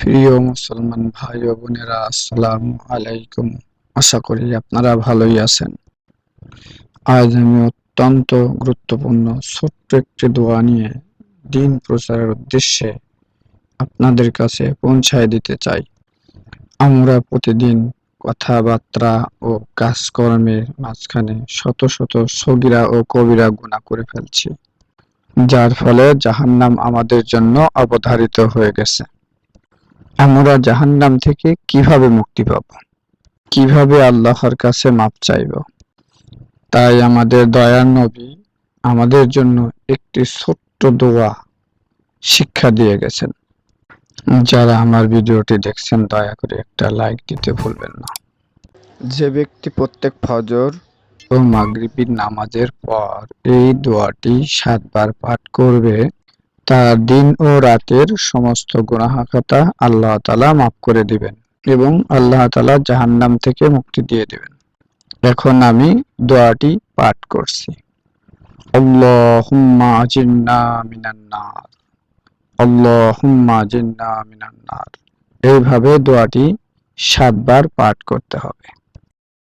প্রিয় মুসলমান ভাই ও বোনেরা, আসসালামু আলাইকুম। আশা করি আপনারা ভালোই আছেন। আজ আমি অত্যন্ত গুরুত্বপূর্ণ ছোট্ট একটি দোয়া নিয়ে দ্বীন প্রচারের উদ্দেশ্যে আপনাদের কাছে পৌঁছায় দিতে চাই। আমরা প্রতিদিন কথাবার্তা ও কাজকর্মের মাঝখানে শত শত সগীরা ও কবিরা গুনাহ করে ফেলছি, যার ফলে জাহান্নাম আমাদের জন্য অবধারিত হয়ে গেছে। আমরা জাহান্নাম থেকে কিভাবে মুক্তি পাব, কিভাবে আল্লাহর কাছে মাপ চাইব? তাই আমাদের দয়ার নবী আমাদের জন্য একটি ছোট্ট দোয়া শিক্ষা দিয়ে গেছেন। যারা আমার ভিডিওটি দেখছেন দয়া করে একটা লাইক দিতে ভুলবেন না। যে ব্যক্তি প্রত্যেক ফজর ও মাগরিবের নামাজের পর এই দোয়াটি 7 বার পাঠ করবে, তার দিন ও রাতের সমস্ত গুনাহ খাতা আল্লাহ তাআলা মাফ করে দিবেন এবং আল্লাহ তাআলা জাহান্নাম থেকে মুক্তি দিয়ে দিবেন। এখন আমি দোয়াটি পাঠ করছি। আল্লাহুম্মা আজিরনা মিনান নার, আল্লাহুম্মা আজিরনা মিনান নার। এইভাবে দোয়াটি 7 বার পাঠ করতে হবে।